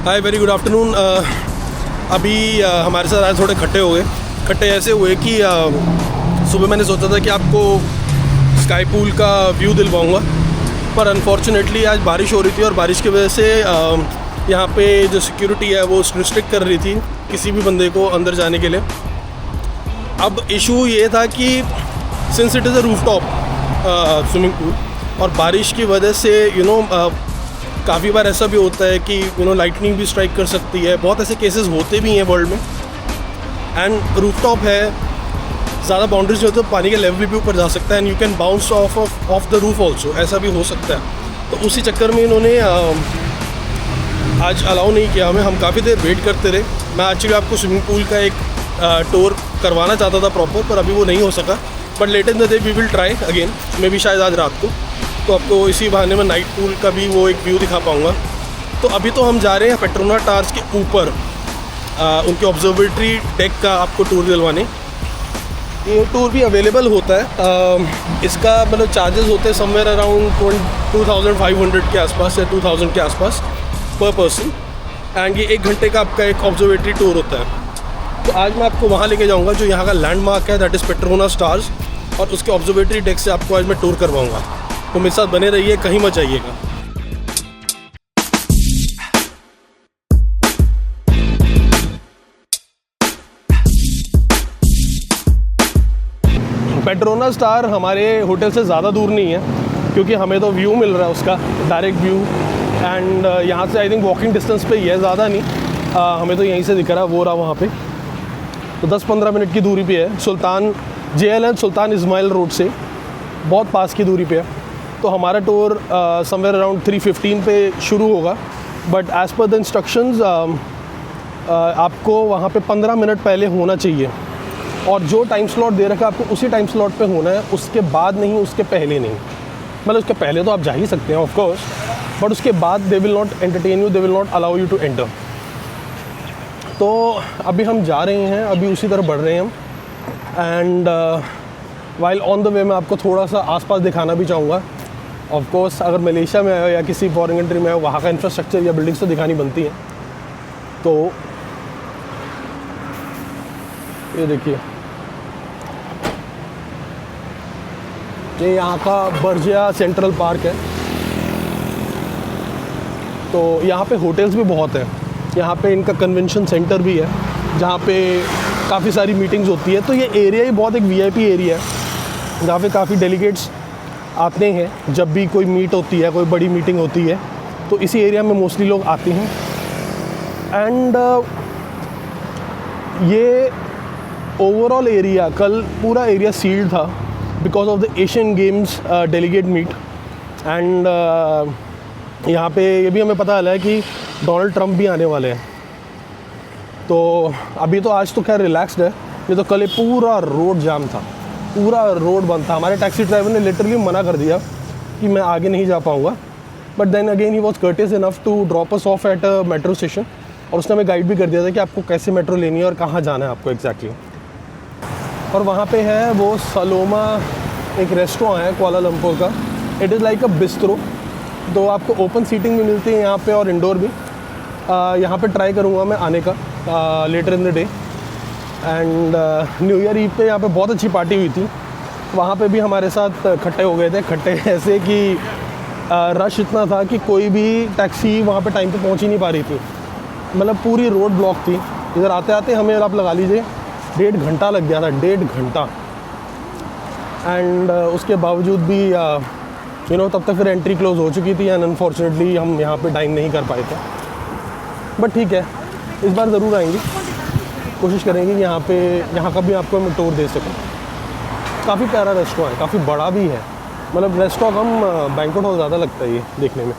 हाय, very good afternoon. अभी हमारे साथ आज थोड़े खट्टे हो गए। खट्टे ऐसे हुए कि सुबह मैंने सोचा था कि आपको स्काई पूल का व्यू दिलवाऊंगा, पर अनफॉर्चुनेटली आज बारिश हो रही थी और बारिश की वजह से यहाँ पे जो सिक्योरिटी है वो रिस्ट्रिक्ट कर रही थी किसी भी बंदे को अंदर जाने के लिए। अब इशू ये था कि since it is a rooftop swimming pool और बारिश की वजह से काफ़ी बार ऐसा भी होता है कि लाइटनिंग भी स्ट्राइक कर सकती है। बहुत ऐसे केसेस होते भी हैं वर्ल्ड में। एंड रूफटॉप है, ज़्यादा बाउंड्रीज हो तो पानी का लेवल भी ऊपर जा सकता है and you can bounce off the roof also, ऐसा भी हो सकता है। तो उसी चक्कर में इन्होंने आज अलाउ नहीं किया हमें। हम काफ़ी देर वेट करते रहे। मैं एक्चुअली आपको स्विमिंग पूल का एक टूर करवाना चाहता था प्रॉपर, पर अभी वो नहीं हो सका। But later in the day we will try again, मे भी शायद आज रात को, तो आपको इसी बहाने में नाइट पूल का भी वो एक व्यू दिखा पाऊँगा। तो अभी तो हम जा रहे हैं पेट्रोना टार्स के ऊपर उनके ऑब्जर्वेटरी डेक का आपको टूर दिलवाने। ये टूर भी अवेलेबल होता है। इसका मतलब चार्जेस होते हैं समवेयर अराउंड 2500 के आसपास या 2000 के आसपास पर पर्सन। एंड ये 1 घंटे का आपका एक ऑब्जर्वेटरी टूर होता है। तो आज मैं आपको वहाँ लेके जाऊँगा जो यहाँ का लैंडमार्क है, दैट इज़ पेट्रोना टावर्स, और उसके ऑब्जर्वेटरी डेक से आपको आज मैं टूर करवाऊँगा। तो मेरे साथ बने रहिए, कहीं मत जाइएगा। पेट्रोना स्टार हमारे होटल से ज़्यादा दूर नहीं है, क्योंकि हमें तो व्यू मिल रहा है उसका डायरेक्ट व्यू। एंड यहाँ से आई थिंक वॉकिंग डिस्टेंस पे ही है, ज़्यादा नहीं। हमें तो यहीं से दिख रहा है, वो रहा वहाँ पे। तो 10-15 मिनट की दूरी पे है। सुल्तान JLN सुल्तान इस्माइल रोड से बहुत पास की दूरी पे है। तो हमारा टूर समवेयर अराउंड 3:15 पे शुरू होगा। But as per the instructions आपको वहाँ पे 15 मिनट पहले होना चाहिए, और जो टाइम स्लॉट दे रखा है आपको उसी टाइम स्लॉट पे होना है, उसके बाद नहीं, उसके पहले नहीं। मतलब उसके पहले तो आप जा ही सकते हैं ऑफ कोर्स, बट उसके बाद they will not entertain you, they will not allow you to enter. तो अभी हम जा रहे हैं, अभी उसी तरह बढ़ रहे हैं हम। And while on the way मैं आपको थोड़ा सा आसपास दिखाना भी चाहूँगा। ऑफ कोर्स अगर मलेशिया में आए हो या किसी फॉरेन कंट्री में आए हो, वहाँ का इंफ्रास्ट्रक्चर या बिल्डिंग्स तो दिखानी बनती है। तो ये देखिए, ये यहाँ का बर्जिया सेंट्रल पार्क है। तो यहाँ पे होटल्स भी बहुत हैं। यहाँ पे इनका कन्वेंशन सेंटर भी है, जहाँ पे काफ़ी सारी मीटिंग्स होती है। तो ये एरिया ही बहुत एक VIP एरिया है, जहाँ पे काफ़ी डेलीगेट्स आते हैं। जब भी कोई मीट होती है, कोई बड़ी मीटिंग होती है, तो इसी एरिया में मोस्टली लोग आते हैं। एंड ये ओवरऑल एरिया, कल पूरा एरिया सील्ड था because of the Asian games delegate meet. And यहाँ पे ये भी हमें पता चला है कि डोनाल्ड ट्रंप भी आने वाले हैं। तो अभी तो आज तो खैर रिलैक्सड है। ये तो कल पूरा रोड जाम था, पूरा रोड बंद था। हमारे टैक्सी ड्राइवर ने लिटरली मना कर दिया कि मैं आगे नहीं जा पाऊँगा। But then again he was courteous enough to drop us off at a metro station, और उसने हमें गाइड भी कर दिया था कि आपको कैसे मेट्रो लेनी है और कहाँ जाना है आपको एग्जैक्टली। और वहाँ पे है वो सलोमा, एक रेस्टोरेंट है कुआलालंपुर का। It is like a bistro. तो आपको ओपन सीटिंग भी मिलती है यहाँ पे और इंडोर भी। यहाँ पे ट्राई करूँगा मैं आने का later in the day. And New Year eve पे यहाँ पे बहुत अच्छी पार्टी हुई थी। वहाँ पे भी हमारे साथ खट्टे हो गए थे। खट्टे ऐसे कि रश इतना था कि कोई भी टैक्सी वहाँ पे टाइम पे पहुँच ही नहीं पा रही थी। मतलब पूरी रोड ब्लॉक थी। इधर आते आते हमें आप लगा लीजिए 1.5 घंटा लग गया था, 1.5 घंटा। एंड उसके बावजूद भी तब तक फिर एंट्री क्लोज हो चुकी थी एंड अनफॉर्चुनेटली हम यहाँ पे डाइन नहीं कर पाए थे। बट ठीक है, इस बार ज़रूर आएंगे, कोशिश करेंगे कि यहाँ का भी आपको मैं टूर दे सकूँ। काफ़ी प्यारा रेस्टोरेंट है, काफ़ी बड़ा भी है। मतलब रेस्टोरेंट कम बैंक्वेट हॉल ज़्यादा लगता है ये देखने में।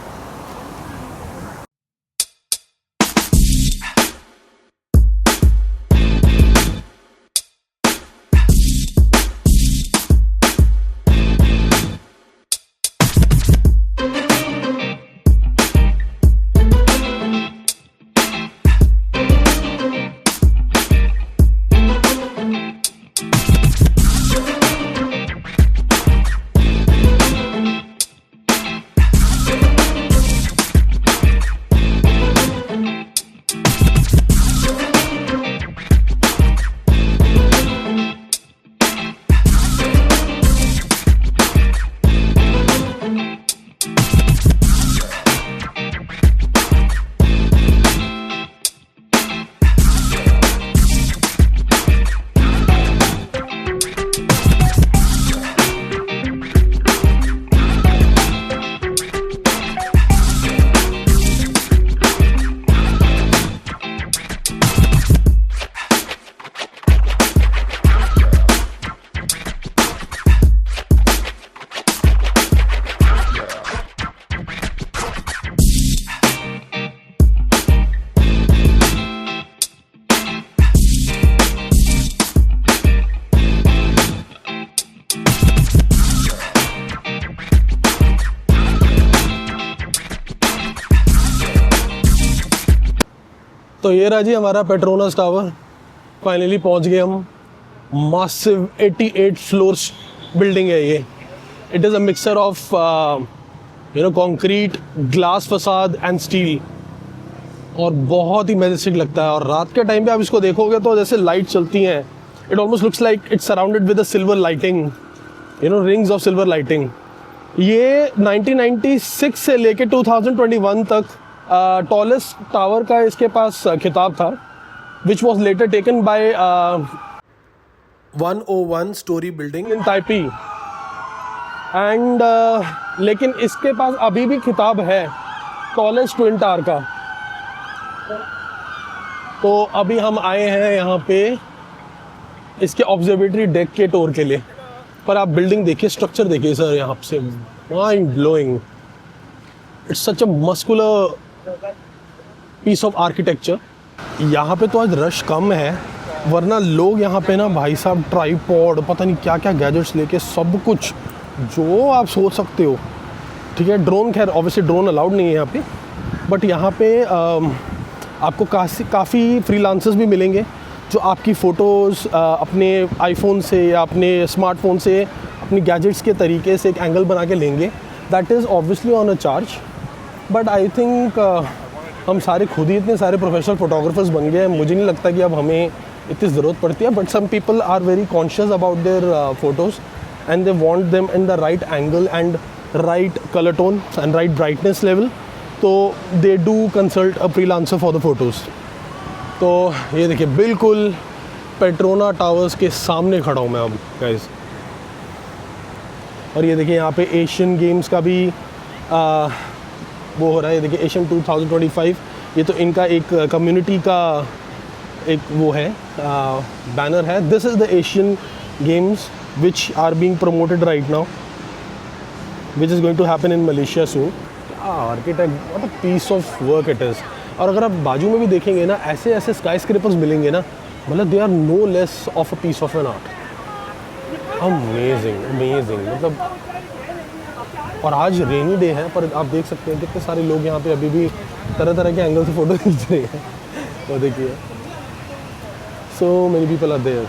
तो ये रहा जी हमारा पेट्रोनस टावर, फाइनली पहुंच गए हम। मासिव 88 फ्लोर्स बिल्डिंग है ये। It is a mixture of concrete, glass फसाद एंड स्टील, और बहुत ही मैजेस्टिक लगता है। और रात के टाइम पे आप इसको देखोगे तो जैसे लाइट चलती हैं, it almost looks like it's surrounded with a silver lighting, rings of silver lighting. ये 1996 से लेके 2021 तक टॉलेस्ट टावर का इसके पास खिताब था, which was later taken by 101 story building in Taipei. And लेकिन इसके पास अभी भी खिताब है टॉलेस्ट ट्विन टावर का। तो अभी हम आए हैं यहाँ पे इसके ऑब्जर्वेटरी डेक के टूर के लिए। पर आप बिल्डिंग देखिए, स्ट्रक्चर देखिए सर, यहाँ से mind blowing. It's such a muscular piece of architecture. यहाँ पे तो आज रश कम है, वरना लोग यहाँ पे ना भाई साहब ट्राईपॉड, पता नहीं क्या क्या गैजेट्स लेके, सब कुछ जो आप सोच सकते हो। ठीक है, ड्रोन, खैर ऑब्वियसली ड्रोन अलाउड नहीं है यहाँ पे, बट यहाँ पे आपको काफ़ी फ्रीलांसर्स भी मिलेंगे जो आपकी फ़ोटोज़ अपने आईफोन से या अपने स्मार्टफोन से अपनी गैजेट्स के तरीके से एक एंगल बना के लेंगे। That is obviously on a charge, but I think हम सारे खुद ही इतने सारे प्रोफेशनल फ़ोटोग्राफर्स बन गए हैं, मुझे नहीं लगता कि अब हमें इतनी ज़रूरत पड़ती है। But some people are very conscious about their photos and they want them in the right angle and right colour tone and right brightness level, तो they do consult a freelancer for the photos. तो ये देखिए, बिल्कुल Petronas towers के सामने खड़ा हूँ मैं अब गाइस। और ये देखिए यहाँ पे एशियन गेम्स का भी वो हो रहा है। ये देखिए एशियन 2025, ये तो इनका एक कम्युनिटी का एक वो है, बैनर है। This is the Asian Games which are being promoted right now, which is going to happen in Malaysia soon. Architect, what a piece of work it is. और अगर आप बाजू में भी देखेंगे ना, ऐसे ऐसे स्काई स्क्रैपर्स मिलेंगे ना, मतलब they are no less of a piece of an art. Amazing amazing, मतलब। और आज रेनी डे है, पर आप देख सकते हैं कितने सारे लोग यहाँ पे अभी भी तरह तरह के एंगल से फ़ोटो खींच रहे हैं। वो देखिए, so many people are there,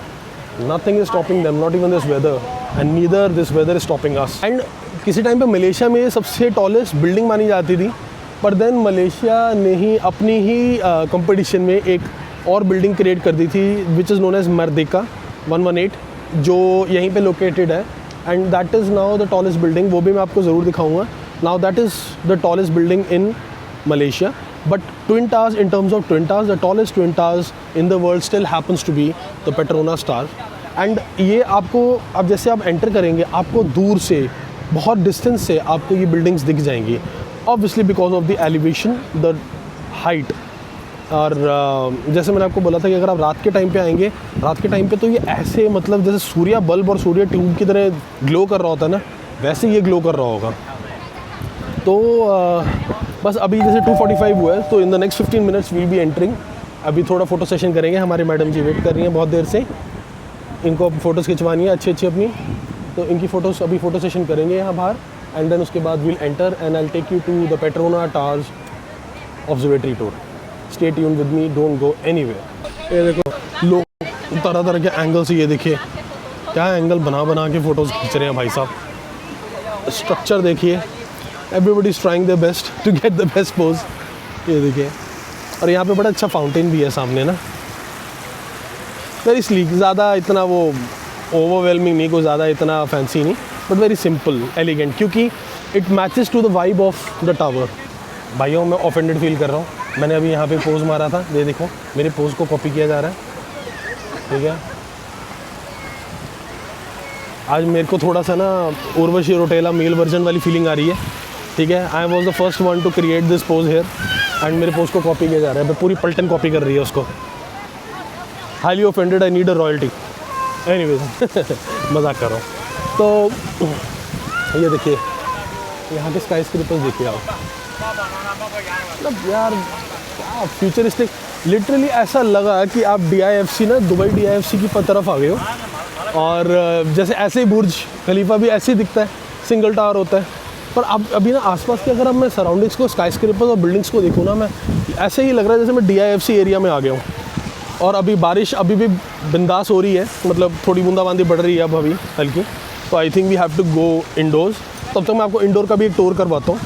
nothing is stopping them, not even this weather, and neither this weather is stopping us. And किसी टाइम पे मलेशिया में सबसे टॉलेस्ट बिल्डिंग मानी जाती थी, पर देन मलेशिया ने ही अपनी ही कंपटीशन में एक और बिल्डिंग क्रिएट कर दी थी, विच इज़ नोन एज मर्देका 118, जो यहीं पे लोकेटेड है। And that is now the tallest building, वो भी मैं आपको ज़रूर दिखाऊंगा। Now that is the tallest building in Malaysia, but twin towers, in terms of twin towers, the tallest twin towers in the world still happens to be the Petronas Tower. And ये आपको, अब जैसे आप enter करेंगे, आपको दूर से, बहुत डिस्टेंस से आपको ये बिल्डिंग्स दिख जाएंगी, obviously because of the elevation, the height. और जैसे मैंने आपको बोला था कि अगर आप रात के टाइम पे आएंगे, रात के टाइम पे तो ये ऐसे, मतलब जैसे सूर्य बल्ब और सूर्य ट्यूब की तरह ग्लो कर रहा होता है ना, वैसे ये ग्लो कर रहा होगा। तो बस अभी जैसे 2:45 हुआ है, तो in the next 15 minutes will be entering. अभी थोड़ा फ़ोटो सेशन करेंगे, हमारी मैडम जी वेट कर रही हैं बहुत देर से, इनको फ़ोटोज़ खिंचवानी है अच्छी अच्छी अपनी, तो इनकी फ़ोटोज़ अभी फ़ोटो सेशन करेंगे यहाँ बाहर। एंड देन उसके बाद we'll enter and I will take you to the Petronas towers observatory tour. Stay tuned with me, don't go anywhere. ये देखो लोग तरह तरह के एंगल से, ये देखिए क्या एंगल बना बना के फ़ोटोज़ खींच रहे हैं भाई साहब। स्ट्रक्चर देखिए, everybody is trying their best to get the best pose. ये देखिए, और यहाँ पे बड़ा अच्छा फाउंटेन भी है सामने ना, वेरी स्लीक, ज़्यादा इतना वो ओवरवेलमिंग नहीं, कोई ज़्यादा इतना फैंसी नहीं, बट वेरी सिंपल एलिगेंट, क्योंकि it matches to the vibe of the tower. भाइयों, मैं ऑफेंडेड फील कर रहा हूँ, मैंने अभी यहाँ पे पोज मारा था, ये देखो मेरे पोज को कॉपी किया जा रहा है। ठीक है, आज मेरे को थोड़ा सा ना उर्वशी रोटेला मेल वर्जन वाली फीलिंग आ रही है। ठीक है, I was the first one to create this pose here, and मेरे पोज को कॉपी किया जा रहा है, पूरी पलटन कॉपी कर रही है उसको। Highly offended, I need a royalty. Anyways मजाक कर रहा हूँ। तो ये देखिए यहाँ के स्काई स्क्रैपर्स देखिए आप, मतलब यार क्या फ्यूचरिस्टिक, लिटरली ऐसा लगा कि आप DIFC ना, दुबई DIFC की तरफ आ गए हो। और जैसे ऐसे ही बुर्ज खलीफा भी ऐसे ही दिखता है, सिंगल टावर होता है, पर अब अभी ना आसपास के अगर अब मैं सराउंडिंग्स को, स्काई स्क्रेपर्स और बिल्डिंग्स को देखूँ ना, मैं ऐसे ही लग रहा है जैसे मैं DIFC एरिया में आ गया हूँ। और अभी बारिश अभी भी बिंदास हो रही है, मतलब थोड़ी बूंदाबांदी बढ़ रही है अब अभी हल्की। तो I think we have to go indoors. तब तक मैं आपको इंडोर का भी एक टूर करवाता हूँ,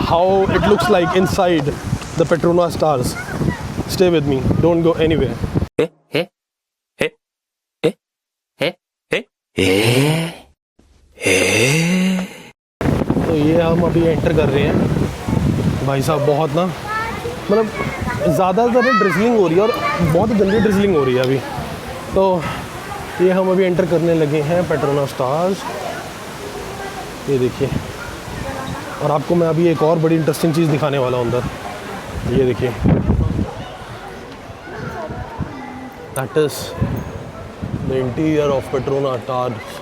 how it looks like inside the Petronas towers. Stay with me, don't go anywhere. तो ये हम अभी एंटर कर रहे हैं भाई साहब। बहुत ना, मतलब ज़्यादातर ड्रिजलिंग हो रही है और बहुत जल्दी ड्रिजलिंग हो रही है अभी। तो ये हम अभी एंटर करने लगे हैं पेट्रोना स्टार्स, ये देखिए। और आपको मैं अभी एक और बड़ी इंटरेस्टिंग चीज़ दिखाने वाला हूँ अंदर, ये देखिए। That is the interior of Petronas towers.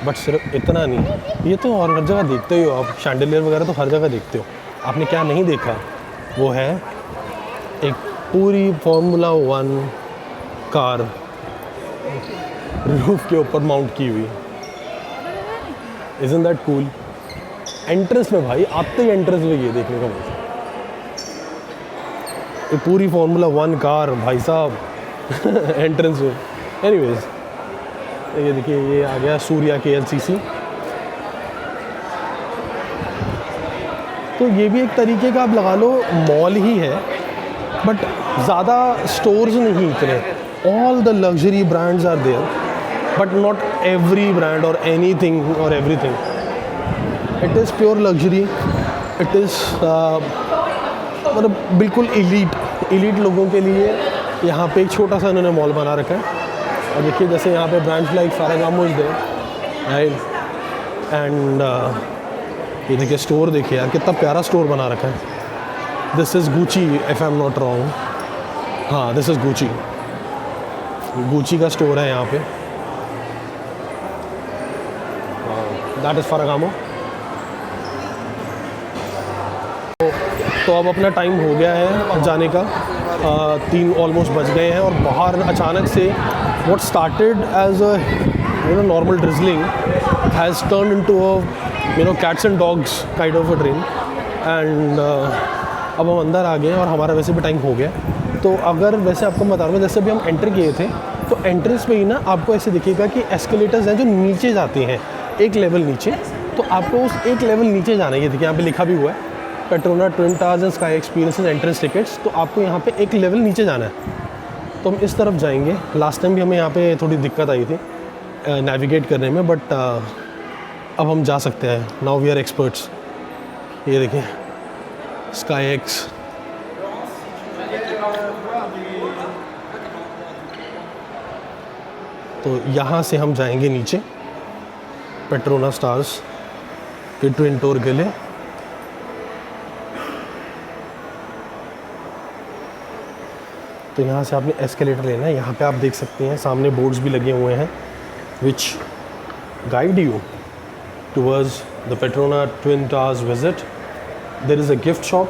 बट सिर्फ इतना नहीं, ये तो और हर जगह देखते ही हो आप, शैंडलियर वगैरह तो हर जगह देखते हो। आपने क्या नहीं देखा वो है एक पूरी फार्मूला 1 कार रूफ के ऊपर माउंट की हुई। Isn't that cool? एंट्रेंस में भाई, आते ही एंट्रेंस में ये देखने को मिलता है, ये पूरी फार्मूला 1 कार भाई साहब एंट्रेंस में। एनीवेज, ये देखिए, ये आ गया सूर्या KLCC। तो ये भी एक तरीके का आप लगा लो मॉल ही है, बट ज़्यादा स्टोर्स नहीं इतने। All the luxury brands are there, but not every brand और एनीथिंग और everything. It is pure luxury, it is मतलब बिल्कुल इलीट लोगों के लिए यहाँ पे एक छोटा सा इन्होंने मॉल बना रखा है। और देखिए, जैसे यहाँ पे brands like Ferragamo is there, right, and ये देखिए स्टोर देखिए यार, कितना प्यारा स्टोर बना रखा है। This is Gucci if I am not wrong. हाँ, दिस इज़ गुची का स्टोर है यहाँ पे। That is Ferragamo. तो अब अपना टाइम हो गया है जाने का, 3 ऑलमोस्ट बज गए हैं। और बाहर अचानक से what started as a normal drizzling has turned into a cats and dogs kind of a train, and अब हम अंदर आ गए और हमारा वैसे भी टाइम हो गया। तो अगर वैसे आपको बता रहा हूँ, जैसे भी हम एंटर किए थे तो एंट्रेंस पे ही ना आपको ऐसे दिखेगा कि एस्केलेटर्स हैं जो नीचे जाते हैं एक लेवल नीचे। तो आपको उस एक लेवल नीचे जाना है। ये देखिए यहाँ पे लिखा भी हुआ है Petronas twin towers and sky experiences entrance tickets. तो आपको यहाँ पे एक लेवल नीचे जाना है, तो हम इस तरफ जाएंगे। लास्ट टाइम भी हमें यहाँ पे थोड़ी दिक्कत आई थी नेविगेट करने में, बट अब हम जा सकते हैं। Now we are experts. ये देखिए स्काई एक्स। तो यहाँ से हम जाएंगे नीचे पेट्रोना स्टार्स के ट्विन टूर के लिए। तो यहाँ से आपने एस्केलेटर लेना है। यहाँ पे आप देख सकते हैं सामने बोर्ड्स भी लगे हुए हैं which guide you towards the Petronas twin towers visit. There is a gift shop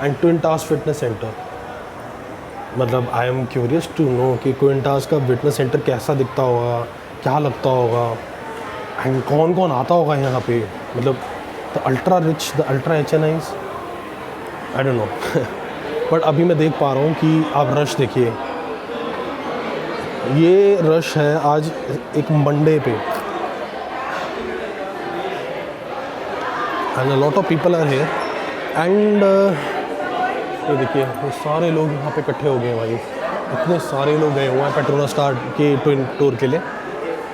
and twin towers fitness centre. मतलब I am curious to know कि ट्विन टावर्स का फिटनेस सेंटर कैसा दिखता होगा, क्या लगता होगा, एंड कौन कौन आता होगा यहाँ पे। मतलब the ultra rich, the ultra HNIs, I don't know but अभी मैं देख पा रहा हूँ कि आप रश देखिए। ये रश है आज एक मंडे पे, and a lot of people are here. And ये देखिए ये सारे लोग यहाँ पे इकट्ठे हो गए हैं भाई। इतने सारे लोग गए हुए हैं पेट्रोना स्टार के ट्विन टूर के लिए।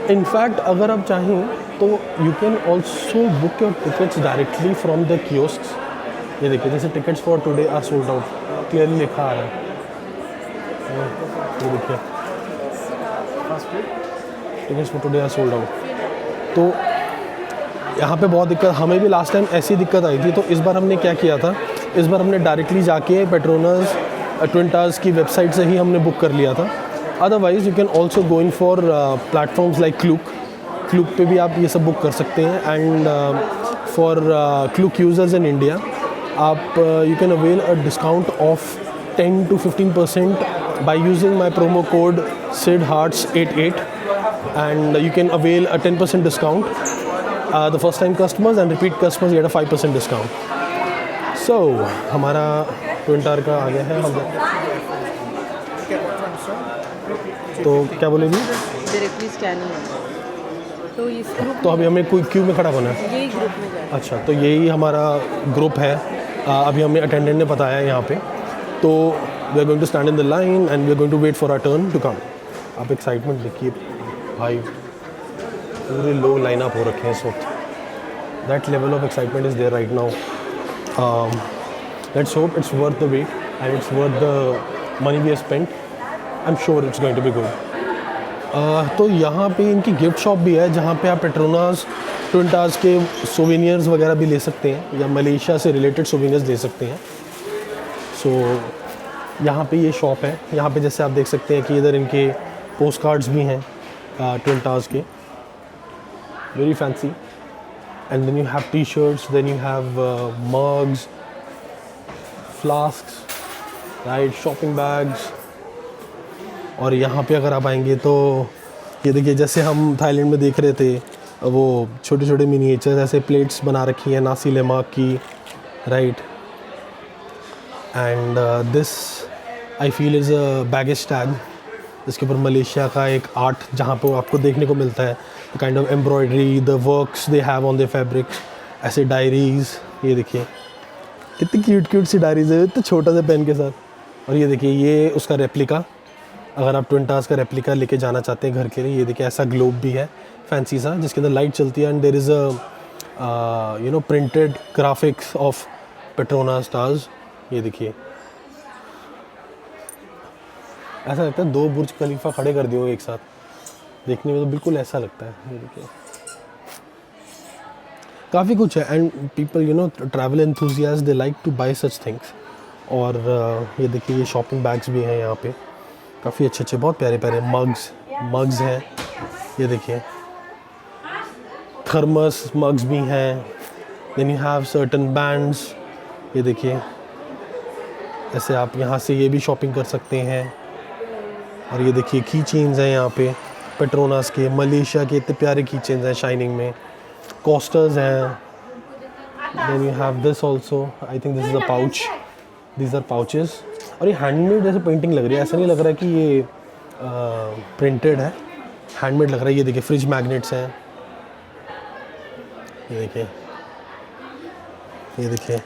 इनफैक्ट अगर आप चाहें तो you can also book your tickets directly from the kiosks. ये देखिए जैसे tickets for today are sold out, clearly लिखा आ रहा है। ये देखिए tickets for today are sold out. तो यहाँ पे बहुत दिक्कत, हमें भी लास्ट टाइम ऐसी दिक्कत आई थी। तो इस बार हमने क्या किया था, इस बार हमने डायरेक्टली जाके पेट्रोनास ट्विन टावर्स की वेबसाइट से ही हमने बुक कर लिया था। Otherwise you can also go in for platforms like Klook पे भी आप ये सब बुक कर सकते हैं। And for Klook users in India आप you can avail a discount of 10 to 15% by using my promo code SIDHearts88 and you can avail a 10% discount. The first time customers and repeat customers get a 5% discount. So हमारा twin tower का आ गया है हम तो क्या बोलेगी directly scanning है तो इस ग्रुप तो अभी हमें कोई क्यू में खड़ा होना है यही ग्रुप में जाए। अच्छा तो यही हमारा ग्रुप है अभी हमें अटेंडेंट ने बताया यहाँ पे तो we are going to stand in the line and we are going to wait for our turn to come. आप एक्साइटमेंट देखिए भाई पूरे लो लाइन अप हो रखे हैं इस वक्त that level of excitement is there right now. Let's hope it's worth the wait and it's worth the money we have spent I am sure it's going to be good. तो यहाँ पे इनकी gift shop भी है जहाँ पे आप Petronas twin towers के सोवेनियर्स वगैरह भी ले सकते हैं या मलेशिया से रिलेटेड सोवेनियर्स ले सकते हैं। सो यहाँ पे ये शॉप है यहाँ पे जैसे आप देख सकते हैं कि इधर इनके पोस्ट कार्ड्स भी हैं ट्विन टावर्स के very fancy and then you have T shirts then you have mugs flasks right shopping bags. और यहाँ पे अगर आप आएंगे तो ये देखिए जैसे हम थाईलैंड में देख रहे थे वो छोटे छोटे मिनिएचर ऐसे प्लेट्स बना रखी हैं नासी लेमाक की right and this I feel is a baggage tag इसके ऊपर मलेशिया का एक आर्ट जहाँ पे आपको देखने को मिलता है kind of embroidery the works they have on the fabrics ऐसे डायरीज़ ये देखिए कितनी क्यूट क्यूट सी डायरीज़ है इतना छोटा सा पेन के साथ। और ये देखिए ये उसका रेप्लिका अगर आप ट्विन टावर्स का रेप्लिका लेके जाना चाहते हैं घर के लिए ये देखिए ऐसा ग्लोब भी है फैंसी सा जिसके अंदर लाइट चलती है and there is a you know printed graphics of Petronas towers. ये देखिए ऐसा लगता है 2 बुर्ज खलीफा खड़े कर दिए एक साथ देखने में तो बिल्कुल ऐसा लगता है। ये देखिए काफ़ी कुछ है and people you know travel enthusiast they like to buy such things. और ये देखिए ये शॉपिंग बैग्स भी हैं यहाँ पे काफ़ी अच्छे अच्छे बहुत प्यारे प्यारे मग्स हैं ये देखिए थर्मस मग्स भी हैं then you have certain bands ये देखिए ऐसे आप यहाँ से ये भी शॉपिंग कर सकते हैं। और ये देखिए की चेन्स हैं यहाँ पे पेट्रोनास के मलेशिया के इतने प्यारे की चेन्स हैं शाइनिंग में कोस्टर्स हैं then you have this also I think this is a pouch these are pouches. और ये हैंडमेड जैसे पेंटिंग लग रही है ऐसा नहीं लग रहा है कि ये प्रिंटेड है हैंडमेड लग रहा है। ये देखिए फ्रिज मैग्नेट्स हैं ये देखिए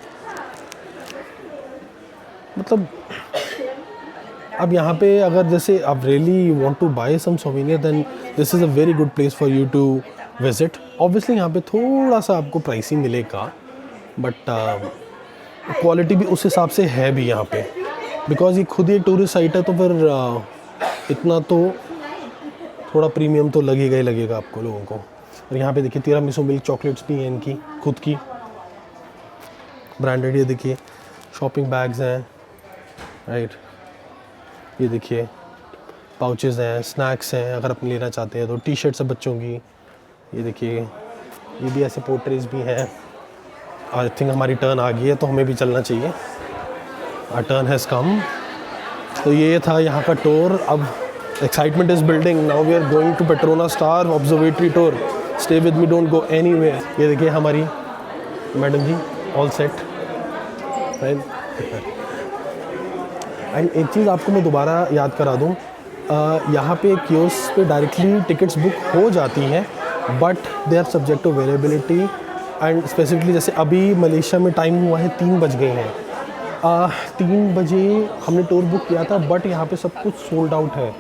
मतलब अब यहाँ पे अगर जैसे आप really want to buy some souvenir then this is a very good place for you to visit. Obviously यहाँ पे थोड़ा सा आपको प्राइसी मिलेगा बट क्वालिटी भी उस हिसाब से है भी यहाँ पे बिकॉज ये खुद ही एक टूरिस्ट साइट है तो फिर इतना तो थोड़ा प्रीमियम तो लगेगा ही लगेगा आपको लोगों को। और यहाँ पे देखिए तिरामिसू मिल्क चॉकलेट्स भी हैं इनकी खुद की ब्रांडेड। ये देखिए शॉपिंग बैग्स हैं राइट ये देखिए पाउचेस हैं स्नैक्स हैं अगर आप लेना चाहते हैं तो टी शर्ट्स है बच्चों की। ये देखिए ये भी ऐसे पोर्ट्रेज भी हैं। आई थिंक हमारी टर्न आ गई है तो हमें भी चलना चाहिए आवर टर्न हैज़ कम। तो ये था यहाँ का टूर। अब excitement is building now we are going to Petronas tower observatory tour stay with me don't go anywhere. ये देखिए हमारी madam ji all set right. And एक चीज़ आपको मैं दोबारा याद करा दूँ यहाँ पे कियोस्क पे डायरेक्टली टिकट्स बुक हो जाती हैं but they are subject to availability and specifically जैसे अभी मलेशिया में टाइम हुआ है 3 बज गए हैं 3 बजे हमने टूर बुक किया था बट यहाँ पे सब कुछ सोल्ड आउट है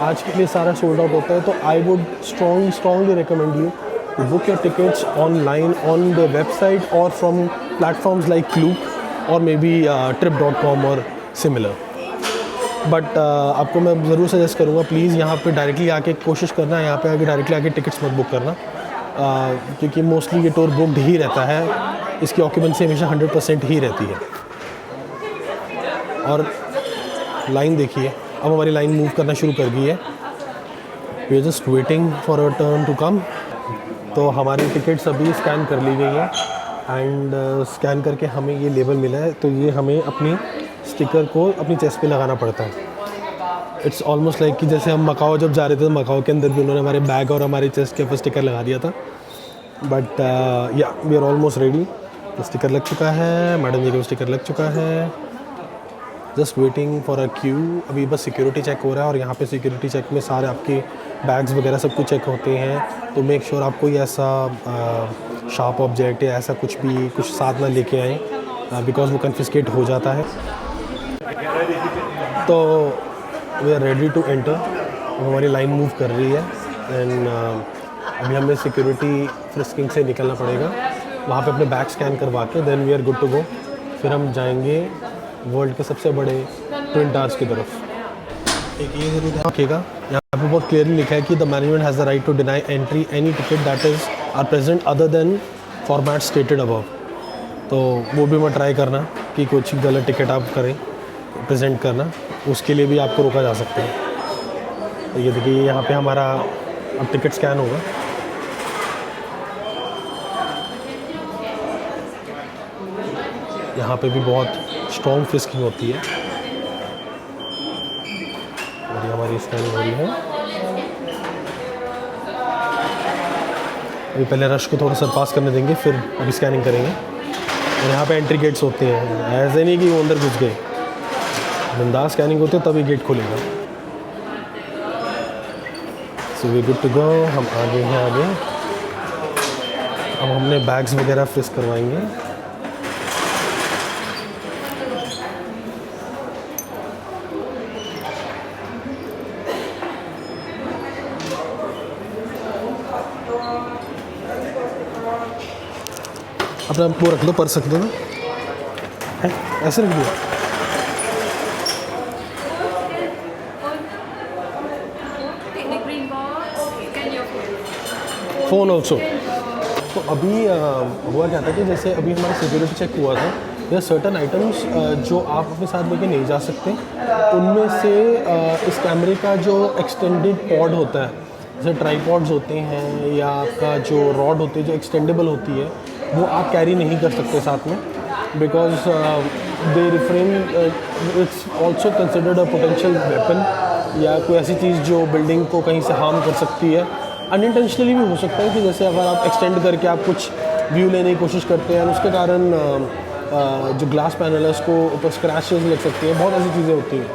आज के लिए सारा सोल्ड आउट होता है। तो I would strongly recommend you to book your tickets online on the website और फ्रॉम प्लेटफॉर्म्स लाइक क्लूक और मे बी trip.com और सिमिलर। बट आपको मैं ज़रूर सजेस्ट करूँगा प्लीज़ यहाँ पे डायरेक्टली आके कोशिश करना यहाँ पे आके डायरेक्टली आके टिकट्स मत बुक करना क्योंकि मोस्टली ये टूर बुकड ही रहता है इसकी ऑक्यूपेंसी हमेशा 100% ही रहती है। और लाइन देखिए अब हमारी लाइन मूव करना शुरू कर गई है we are just waiting for our turn to come. तो हमारी टिकट्स अभी स्कैन कर ली गई है एंड स्कैन करके हमें ये लेबल मिला है तो ये हमें अपनी स्टिकर को अपनी चेस्ट पे लगाना पड़ता है इट्स ऑलमोस्ट लाइक कि जैसे हम मकाओ जब जा रहे थे तो मकाओ के अंदर भी उन्होंने हमारे बैग और हमारे चेस्ट के ऊपर स्टिकर लगा दिया था। बट या वी आर ऑलमोस्ट रेडी। तो स्टिकर लग चुका है, मैडम जी को स्टिकर लग चुका है। Just waiting for a Q. अभी बस सिक्योरिटी चेक हो रहा है और यहाँ पे सिक्योरिटी चेक में सारे आपके बैग्स वगैरह सब कुछ चेक होते हैं। तो मेक श्योर आप कोई ऐसा शार्प ऑब्जेक्ट या ऐसा कुछ भी कुछ साथ ना लेके आएँ, बिकॉज वो कन्फिस्केट हो जाता है। तो we are ready to enter. हमारी लाइन मूव कर रही है एंड अभी हमें सिक्योरिटी फ्रिस्किंग से निकलना पड़ेगा। वहाँ पे अपने बैग स्कैन करवा के then we are good to go. फिर हम जाएंगे वर्ल्ड के सबसे बड़े ट्विन टावर्स की तरफ। एक ये ज़रूर ध्यान रखिएगा, यहाँ पे बहुत क्लियरली लिखा है कि the management has the right to deny entry any ticket that is are present other than format stated above. तो वो भी मत ट्राई करना कि कुछ गलत टिकट आप करें प्रेजेंट करना, उसके लिए भी आपको रोका जा सकता है। तो ये देखिए यहाँ पे हमारा अब टिकट स्कैन होगा। यहाँ पे भी बहुत स्ट्रॉन्ग फ्रिस्किंग होती है और ये हमारी स्कैनिंग हो रही है। अभी पहले रश को थोड़ा सा पास करने देंगे, फिर अभी स्कैनिंग करेंगे। और यहाँ पे एंट्री गेट्स होते हैं, ऐसे नहीं कि वो अंदर घुस गए। बिंदास स्कैनिंग होती है तभी गेट खुलेगा। So we good to go. हम आगे हैं आगे। अब हमने बैग्स वगैरह फ्रिस्क करवाएंगे। अपना वो रख लो, पर्स रख दो ना, ऐसे रख दिया। Phone also. तो अभी हुआ क्या था कि जैसे अभी हमारा सिक्योरिटी चेक हुआ था, या सर्टन आइटम्स जो आप अपने साथ लेके नहीं जा सकते, उनमें से इस कैमरे का जो एक्सटेंडेड पॉड होता है, जैसे ट्राईपॉड्स होते हैं या आपका जो रॉड होती है जो एक्सटेंडेबल होती है, वो आप कैरी नहीं कर सकते साथ में, because they refrain it's also considered a potential weapon, या कोई ऐसी चीज़ जो बिल्डिंग को कहीं से हार्म कर सकती है। अनइंटेंशनली भी हो सकता है कि जैसे अगर आप एक्सटेंड करके आप कुछ व्यू लेने की कोशिश करते हैं, उसके कारण जो ग्लास पैनल है उसको ऊपर स्क्रैचेस लग सकती हैं, बहुत ऐसी चीज़ें होती हैं।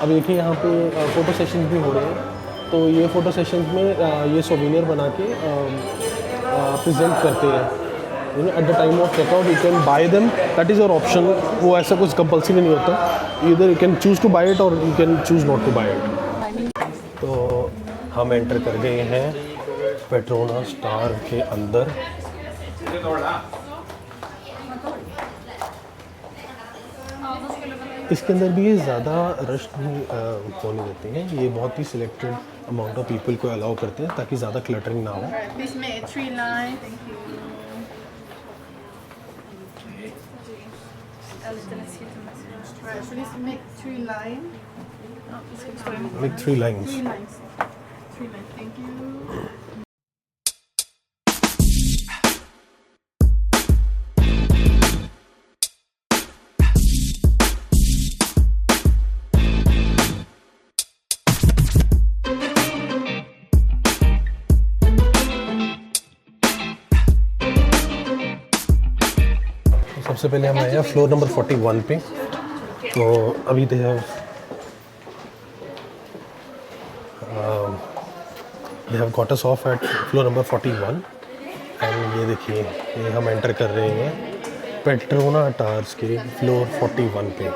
अब देखिए यहाँ पे फ़ोटो सेशंस भी हो रहे हैं, तो ये फ़ोटो सेशंस में ये सोवेनियर बना के प्रेजेंट करते हैं। At the time of checkout you can buy them, that is your option. वो ऐसा कुछ कंपल्सरी नहीं होता, इधर you can choose to buy it और you can choose not to buy it. तो हम एंटर कर गए हैं पेट्रोनास टावर के अंदर। इसके अंदर भी ये ज़्यादा रश नहीं होने देते हैं, ये बहुत ही सिलेक्टेड अमाउंट ऑफ पीपल को अलाउ करते हैं ताकि ज़्यादा क्लटरिंग ना हो। Make 3 lines. Thank you. सबसे पहले हम आए हैं फ्लोर नंबर 41 पे। तो अभी they have got us off at floor number 41 and ये देखिए ये हम एंटर कर रहे हैं पेट्रोना टावर्स के फ्लोर 41 पे।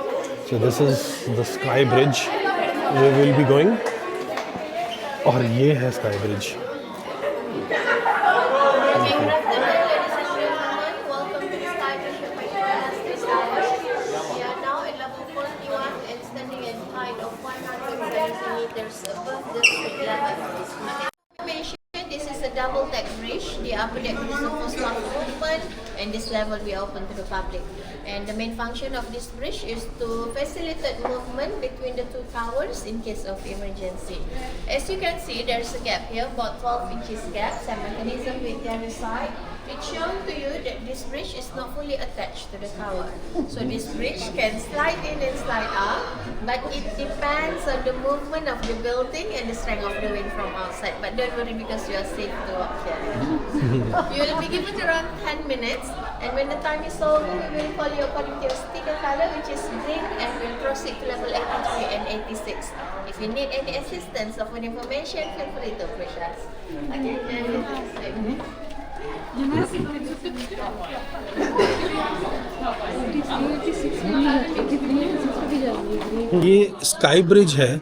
So this is the sky bridge way will be going, और ये है sky bridge. Double deck bridge. The upper deck is the first one to open, and this level we open to the public. And the main function of this bridge is to facilitate movement between the two towers in case of emergency. As you can see, there's a gap here, about 12 inches gap, same mechanism with the other side. It's shown to you that this bridge is not fully attached to the tower. So this bridge can slide in and slide out, but it depends on the movement of the building and the strength of the wind from outside. But don't worry because you are safe to walk here. You will be given around 10 minutes, and when the time is over, we will call you according to your sticker color, which is green, and we'll proceed to level 83 and 86. If you need any assistance or further information, feel free to approach us. Okay, and we'll proceed. ये sky bridge है,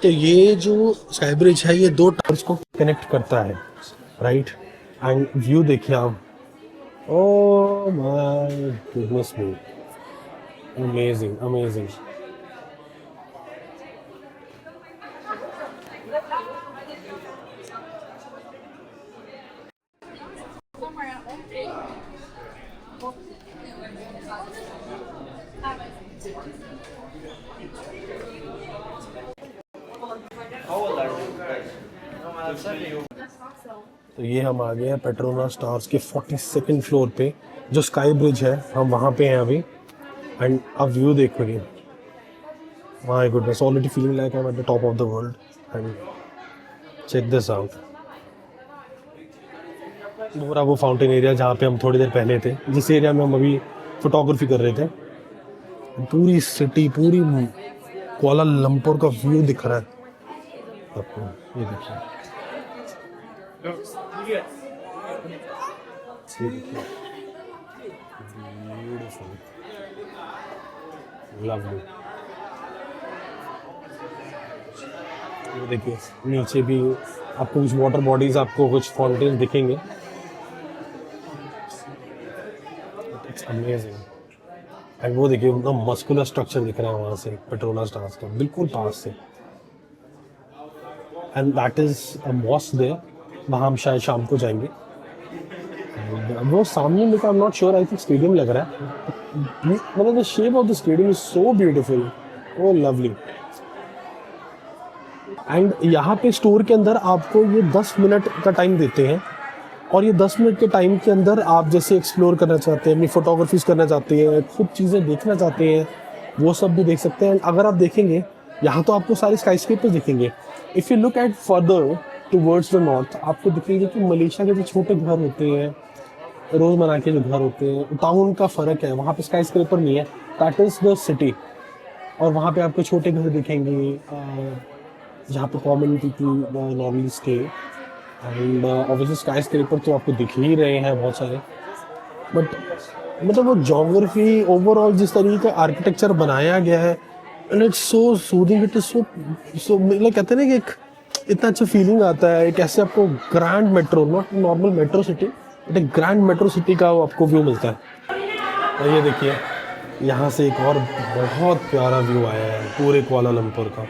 तो ये जो sky bridge है ये दो towers को connect करता है, राइट। एंड व्यू देखिए आप, oh my goodness me, amazing amazing. तो ये हम आ गए हैं पेट्रोनास टावर्स के 42nd फ्लोर पे, जो स्काई ब्रिज है, हम वहाँ पे हैं अभी। एंड अब व्यू देखोगे, my goodness, already feeling like I am at the top of the world. And check this out, पूरा वो फाउंटेन एरिया जहाँ पे हम थोड़ी देर पहले थे, जिस एरिया में हम अभी फोटोग्राफी कर रहे थे। पूरी सिटी, पूरी कुआलालंपुर का व्यू दिख रहा है आपको, ये देखिए, ब्यूटीफुल, लवली। ये देखिए नीचे भी आपको कुछ वाटर बॉडीज, आपको कुछ फाउंटेन दिखेंगे। It's amazing. एंड वो देखिए उतना मस्कुलर स्ट्रक्चर दिख रहा है वहाँ से पेट्रोनास टावर्स का बिल्कुल पास से। And that is a mosque there, वहाँ हम शायद शाम को जाएंगे। वो सामने में, I am not sure, I think stadium लग रहा है। मतलब the shape of the stadium is so beautiful, oh lovely. And यहाँ पे स्टोर के अंदर आपको ये 10 मिनट का टाइम देते हैं, और ये 10 मिनट के टाइम के अंदर आप जैसे एक्सप्लोर करना चाहते हैं, अपनी फोटोग्राफीज करना चाहते हैं, खूब चीज़ें देखना चाहते हैं, वो सब भी देख सकते हैं। अगर आप देखेंगे यहाँ तो आपको सारे स्काई स्क्रेपर्स दिखेंगे। If you look at further towards the north, आपको दिखेंगे कि मलेशिया के जो छोटे घर होते हैं, रोज़मर्रा के जो घर होते हैं, टाउन का फ़र्क है। वहाँ पे स्काई स्क्रेपर नहीं है, दैट इज़ द सिटी। और वहाँ पे आपको छोटे घर दिखेंगे जहाँ पे common people normally stay. And obviously sky scraper तो आपको दिख ही रहे हैं बहुत सारे, बट मतलब वो जोग्राफी ओवरऑल जिस तरीके का आर्किटेक्चर बनाया गया है, and it's so soothing, it is so मतलब कहते हैं ना कि एक इतना अच्छा फीलिंग आता है। एक ऐसे आपको grand metro, not normal metro city, but एक ग्रैंड मेट्रो सिटी का आपको व्यू मिलता है। और ये देखिए यहाँ से एक और बहुत प्यारा व्यू आया है पूरे कुआलालंपुर का।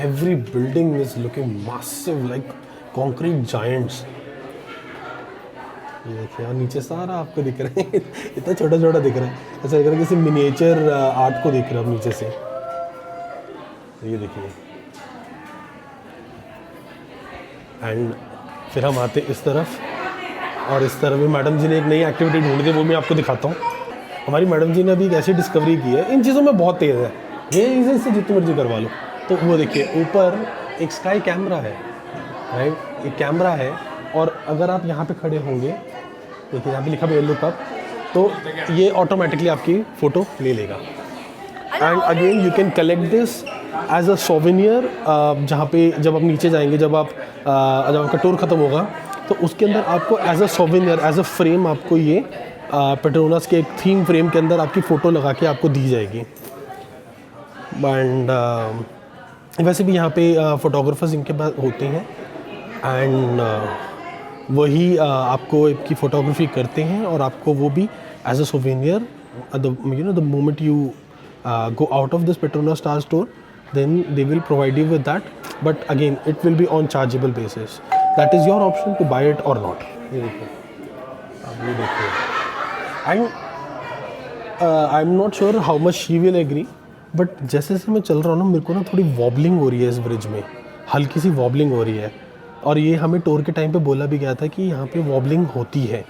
Every building is looking massive, like concrete giants. ये देखिए नीचे सारा आपको दिख रहा है इतना छोटा छोटा दिख रहा है, ऐसा लग रहा है किसी मिनिएचर आर्ट को देख रहा है नीचे से। ये देखिए, एंड फिर हम आते इस तरफ, और इस तरफ भी मैडम जी ने एक नई एक्टिविटी ढूंढी थी, वो मैं आपको दिखाता हूँ। हमारी मैडम जी ने अभी एक ऐसी डिस्कवरी की है, इन चीज़ों में बहुत तेज़ है, ये इसे से जितनी मर्जी करवा लो। तो वो देखिए ऊपर एक स्काई कैमरा है, राइट, एक कैमरा है, और अगर आप यहाँ पे खड़े होंगे, देखिए यहाँ पे लिखा है लुक अप, तो ये ऑटोमेटिकली आपकी फ़ोटो ले लेगा। And again you can collect this as a souvenir, जहाँ पे जब आप नीचे जाएंगे, जब आपका टूर ख़त्म होगा, तो उसके अंदर आपको as a souvenir, as a frame आपको ये पेट्रोनास के एक थीम फ्रेम के अंदर आपकी फ़ोटो लगा के आपको दी जाएगी। एंड वैसे भी यहाँ पे फ़ोटोग्राफर्स इनके पास होते हैं, एंड वही आपको आपकी फ़ोटोग्राफी करते हैं, और आपको वो भी as a souvenir the moment you go out of this Petronas Star store, then they will provide you with that, but again it will be on chargeable basis. That is your option to buy it or not. ये देखिए, अब ये देखिए, and I'm not sure how much she will agree, but जैसे जैसे मैं चल रहा हूँ ना, मेरे को ना थोड़ी वॉबलिंग हो रही है इस ब्रिज में, हल्की सी वॉबलिंग हो रही है। और ये हमें टूर के टाइम पे बोला भी गया था कि यहाँ पे वॉबलिंग होती है,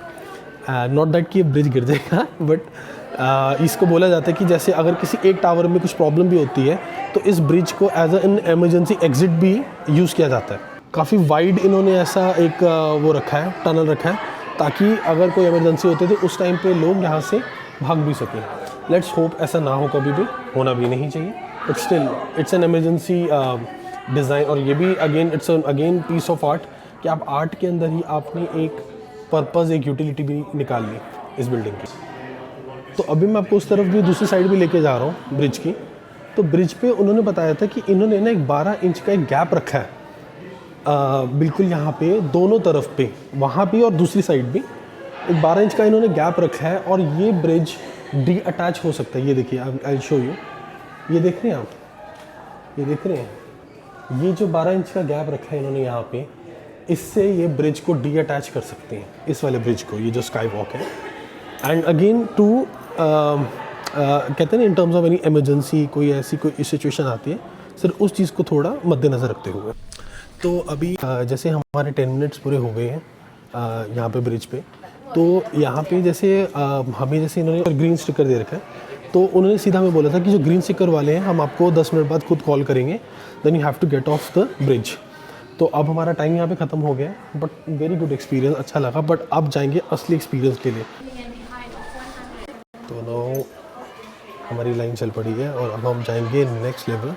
नॉट दैट कि ये ब्रिज गिर जाएगा, बट इसको बोला जाता है कि जैसे अगर किसी एक टावर में कुछ प्रॉब्लम भी होती है तो इस ब्रिज को एज एन एमरजेंसी एग्जिट भी यूज़ किया जाता है। काफ़ी वाइड इन्होंने ऐसा एक वो रखा है, टनल रखा है, ताकि अगर कोई इमरजेंसी होती है तो उस टाइम पे लोग यहाँ से भाग भी सकें। लेट्स होप ऐसा ना हो, कभी भी होना भी नहीं चाहिए, but still it's an emergency design. और ये भी again it's again piece of art कि आप आर्ट के अंदर ही आपने एक पर्पज़, एक यूटिलिटी भी निकाल ली इस बिल्डिंग की। तो अभी मैं आपको उस तरफ भी, दूसरी साइड भी लेके जा रहा हूँ ब्रिज की। तो ब्रिज पे उन्होंने बताया था कि इन्होंने ना एक 12 इंच का एक गैप रखा है, बिल्कुल यहाँ पे दोनों तरफ पे, वहाँ भी और दूसरी साइड भी एक 12 इंच का इन्होंने गैप रखा है। और ये ब्रिज डी अटैच हो सकता है। ये देखिए, आई शो यू, ये देख रहे हैं आप, ये देख रहे हैं, ये जो 12 इंच का गैप रखा है इन्होंने यहाँ पे, इससे ये ब्रिज को डी अटैच कर सकते हैं, इस वाले ब्रिज को, ये जो स्काई वॉक है। एंड अगेन टू कहते हैं ना, in terms of any emergency, कोई ऐसी कोई सिचुएशन आती है, सिर्फ उस चीज़ को थोड़ा मद्देनज़र रखते हुए। तो अभी जैसे हमारे 10 मिनट्स पूरे हो गए हैं यहाँ पे ब्रिज पे। तो यहाँ पे जैसे हमें जैसे इन्होंने ग्रीन स्टिकर दे रखा है, तो उन्होंने सीधा हमें बोला था कि जो ग्रीन स्टिकर वाले हैं हम आपको 10 मिनट बाद खुद कॉल करेंगे, then you have to get off the bridge. तो अब हमारा टाइम यहाँ पे ख़त्म हो गया है, बट वेरी गुड एक्सपीरियंस, अच्छा लगा। बट अब जाएंगे असली एक्सपीरियंस के लिए। तो नो हमारी लाइन चल पड़ी है और अब हम जाएंगे नेक्स्ट लेवल।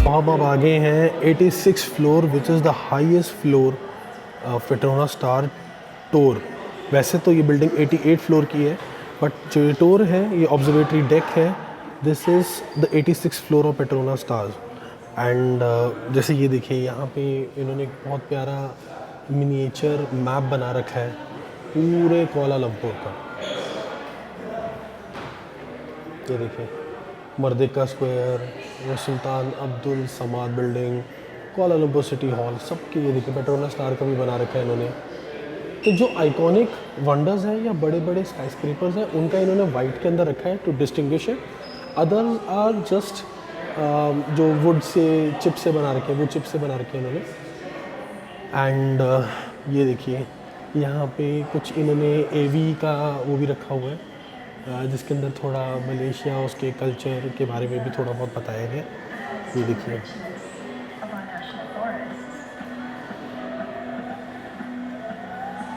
हम अब आगे हैं 86 floor, which is the highest floor Petronas star tower. वैसे तो ये बिल्डिंग 88 फ्लोर की है, बट जो ये टोर है, ये ऑब्जर्वेटरी डेक है, this is the 86 floor of Petronas star. And जैसे ये देखिए, यहाँ पे इन्होंने एक बहुत प्यारा मिनिएचर मैप बना रखा है पूरे कुआलालंपुर का। ये देखिए, मर्देका स्क्वायर, वो सुल्तान अब्दुल समाद बिल्डिंग, कुआलालंपुर सिटी हॉल, सबके ये देखिए पेट्रोनास स्टार का भी बना रखा है इन्होंने। तो जो आइकॉनिक वंडर्स हैं या बड़े बड़े स्काई स्क्रेपर्स हैं, उनका इन्होंने वाइट के अंदर रखा है to distinguish it. Other are just जो वुड से, चिप से बना रखे हैं, वो चिप से बना रखे हैं इन्होंने। एंड ये देखिए, यहाँ पे कुछ इन्होंने एवी का वो भी रखा हुआ है, जिसके अंदर थोड़ा मलेशिया, उसके कल्चर के बारे में भी थोड़ा बहुत बताया गया। ये देखिए,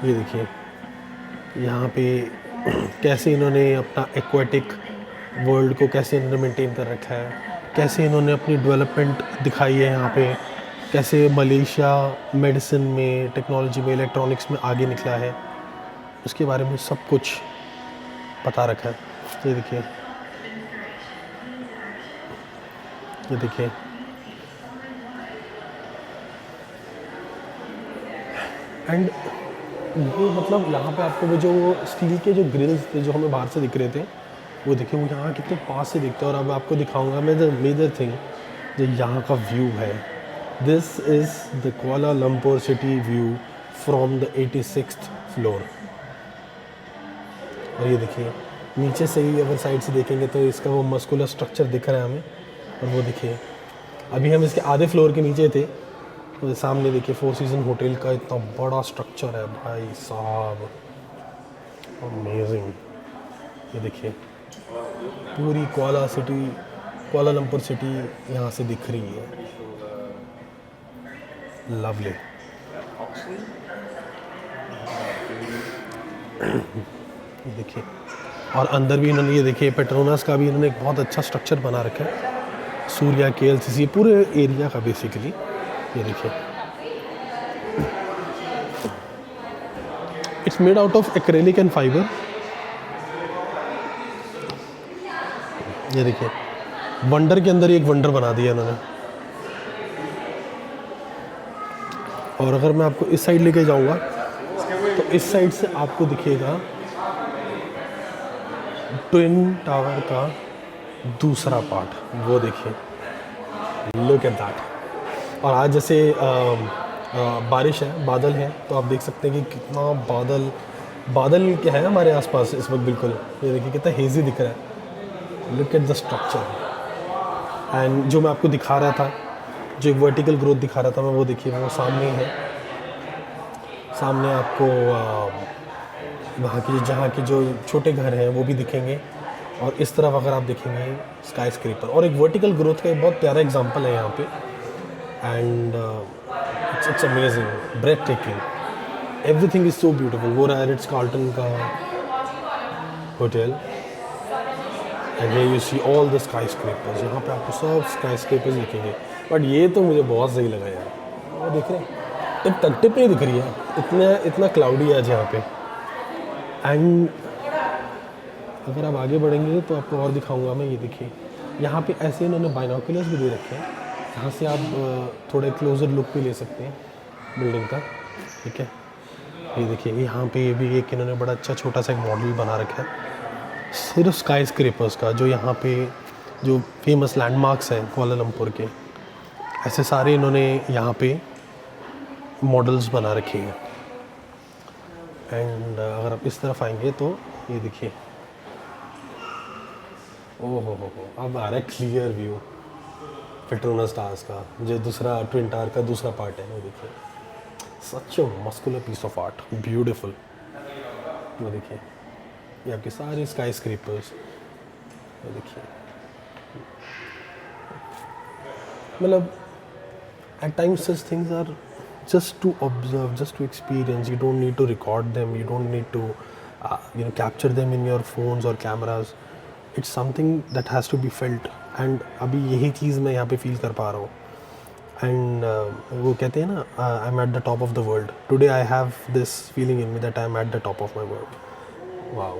ये देखिए यहाँ पे कैसे इन्होंने अपना एक्वाटिक वर्ल्ड को कैसे इन्होंने मेंटेन कर रखा है, कैसे इन्होंने अपनी डेवलपमेंट दिखाई है यहाँ पे, कैसे मलेशिया मेडिसिन में, टेक्नोलॉजी में, इलेक्ट्रॉनिक्स में आगे निकला है, उसके बारे में सब कुछ पता रखा है। ये देखिए, ये देखिए, एंड ये मतलब यहाँ पे आपको वो जो स्टील के जो ग्रिल्स थे जो हमें बाहर से दिख रहे थे, वो देखिए वो यहाँ कितने पास से दिखते हैं। और अब आपको दिखाऊंगा मैं द मेजर थिंग जो यहाँ का व्यू है। This is the Kuala Lumpur city view from the 86th floor. और ये देखिए, नीचे से ही अगर साइड से देखेंगे तो इसका वो मस्कुलर स्ट्रक्चर दिख रहा है हमें। और वो देखिए, अभी हम इसके आधे फ्लोर के नीचे थे, तो सामने देखिए फोर सीजन होटल का इतना बड़ा स्ट्रक्चर है भाई साहब, अमेजिंग। ये देखिए, पूरी कुआला सिटी कुआलालंपुर सिटी यहाँ से दिख रही है। लवली। देखिए, और अंदर भी इन्होंने ये देखिए पेट्रोनास का भी इन्होंने एक बहुत अच्छा स्ट्रक्चर बना रखा है, सूर्या KLCC पूरे एरिया का बेसिकली। ये देखिए, it's made out of acrylic and fibre. ये देखिए, वंडर के अंदर ही एक वंडर बना दिया इन्होंने। और अगर मैं आपको इस साइड लेके जाऊंगा तो इस साइड से आपको दिखेगा ट्विन टावर का दूसरा पार्ट। वो देखिए, लुक एट दैट। और आज जैसे बारिश है, बादल है, तो आप देख सकते हैं कि कितना बादल क्या है हमारे आसपास इस वक्त। बिल्कुल ये देखिए कितना हेजी दिख रहा है। Look at the structure. And जो मैं आपको दिखा रहा था, जो एक वर्टिकल ग्रोथ दिखा रहा था मैं, वो देखिए वो सामने है। सामने आपको वहाँ की जहाँ के जो छोटे घर हैं वो भी दिखेंगे, और इस तरफ अगर आप देखेंगे स्काई स्क्रेपर। और एक वर्टिकल ग्रोथ का एक बहुत प्यारा एग्जांपल है यहाँ पे। And it's amazing, breathtaking, everything is so beautiful. वो रहा है रिट्स कार्ल्टन का hotel, and here you see all the skyscrapers. यहाँ पे आपको सब स्काई स्क्रेपर्स दिखेंगे। बट ये तो मुझे बहुत सही लगा यार, वो देख रहे हैं टिप नहीं दिख रही है, इतना क्लाउडी है आज यहाँ पे। एंड अगर आप आगे बढ़ेंगे तो आपको और दिखाऊंगा मैं। ये देखिए, यहाँ पे ऐसे इन्होंने बाइनोकुलर्स भी दे रखे हैं, यहाँ से आप थोड़े क्लोजर लुक भी ले सकते हैं बिल्डिंग का। ठीक है, ये देखिए यहाँ पे ये भी एक इन्होंने बड़ा अच्छा छोटा सा एक मॉडल बना रखा है सिर्फ स्काई स्क्रेपर्स का, जो यहाँ पे जो फेमस लैंडमार्क्स हैं कुआलालंपुर के, ऐसे सारे इन्होंने यहाँ पे मॉडल्स बना रखे हैं। एंड अगर आप इस तरफ आएंगे तो ये देखिए, ओह हो, अब आ रहा है क्लियर व्यू पेट्रोनास टावर्स का, जो दूसरा ट्विन टावर का दूसरा पार्ट है। वो देखिए, such a muscular piece of art, beautiful. वो देखिए, ये आपके सारे स्काई स्क्रेपर्स। वो देखिए, मतलब at times such things are just to observe, just to experience. You don't need to record them, you don't need to capture them in your phones or cameras. It's something that has to be felt, and अभी यही चीज़ मैं यहाँ पे feel कर पा रहा हूँ। And वो कहते हैं ना, I'm at the top of the world. Today I have this feeling in me that I'm at the top of my world. Wow.